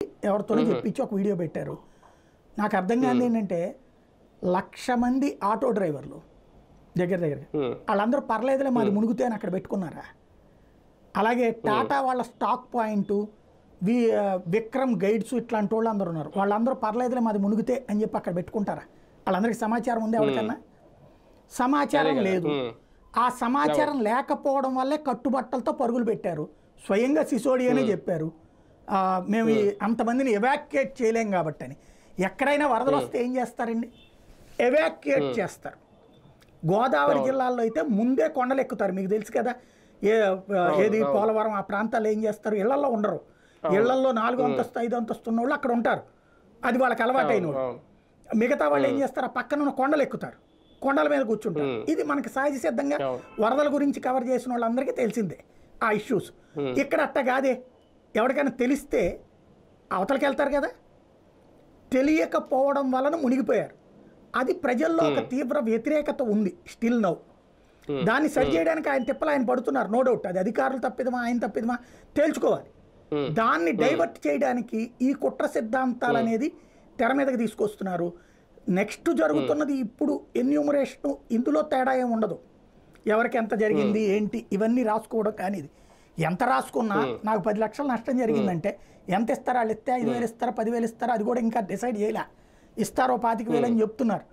ఎవరితోనో చెప్పించి ఒక వీడియో పెట్టారు. నాకు అర్థం కాదు ఏంటంటే 1,00,000 మంది ఆటో డ్రైవర్లు దగ్గర వాళ్ళందరూ పర్లేదులే మాది మునుగుతే అని అక్కడ పెట్టుకున్నారా? అలాగే టాటా వాళ్ళ స్టాక్ పాయింట్ విక్రమ్ గైడ్స్ ఇట్లాంటి వాళ్ళు అందరూ ఉన్నారు, వాళ్ళందరూ పర్లేదులే మాది మునిగితే అని చెప్పి అక్కడ పెట్టుకుంటారా? వాళ్ళందరికీ సమాచారం ఉంది ఎవరికన్నా? సమాచారం లేదు. ఆ సమాచారం లేకపోవడం వల్లే కట్టుబట్టలతో పరుగులు పెట్టారు. స్వయంగా సిసోడియానే చెప్పారు మేము అంతమందిని ఎవాక్యుయేట్ చేయలేం కాబట్టి అని. ఎక్కడైనా వరదలు వస్తే ఏం చేస్తారండి? ఎవాక్యుయేట్ చేస్తారు. గోదావరి జిల్లాల్లో అయితే ముందే కొండలు ఎక్కుతారు, మీకు తెలుసు కదా. ఏది పోలవరం ఆ ప్రాంతాల్లో ఏం చేస్తారు? ఇళ్లలో ఉండరు, ఇళ్లలో 4వ అంతస్తు 5వ అంతస్తు ఉన్న వాళ్ళు అక్కడ ఉంటారు, అది వాళ్ళకి అలవాటైన వాళ్ళు. మిగతా వాళ్ళు ఏం చేస్తారు? ఆ పక్కన ఉన్న కొండలు ఎక్కుతారు, కొండల మీద కూర్చుంటారు. ఇది మనకి సహజ సిద్ధంగా వరదల గురించి కవర్ చేసిన వాళ్ళందరికీ తెలిసిందే ఆ ఇష్యూస్. ఇక్కడ అట్ట కాదే, ఎవరికైనా తెలిస్తే అవతలకి వెళ్తారు కదా. తెలియకపోవడం వలన మునిగిపోయారు. అది ప్రజల్లో ఒక తీవ్ర వ్యతిరేకత ఉంది స్టిల్ నౌ. దాన్ని సరి చేయడానికి ఆయన తిప్పలు ఆయన పడుతున్నారు, నో డౌట్. అది అధికారులు తప్పిదమా ఆయన తప్పిదమా తేల్చుకోవాలి. దాన్ని డైవర్ట్ చేయడానికి ఈ కుట్ర సిద్ధాంతాలు అనేది తెర మీదకి తీసుకొస్తున్నారు. నెక్స్ట్ జరుగుతున్నది ఇప్పుడు ఎన్యూమరేషన్, ఇందులో తేడా ఏమి ఉండదు. ఎవరికి ఎంత జరిగింది ఏంటి ఇవన్నీ రాసుకోవడం. కానీ ఇది ఎంత రాసుకున్నా నాకు 10 లక్షలు నష్టం జరిగిందంటే ఎంత ఇస్తారా? వాళ్ళు ఇస్తే 5,000 ఇస్తారా 10,000 ఇస్తారా? అది కూడా ఇంకా డిసైడ్ చేయలే. ఇస్తారో 25,000 అని చెప్తున్నారు.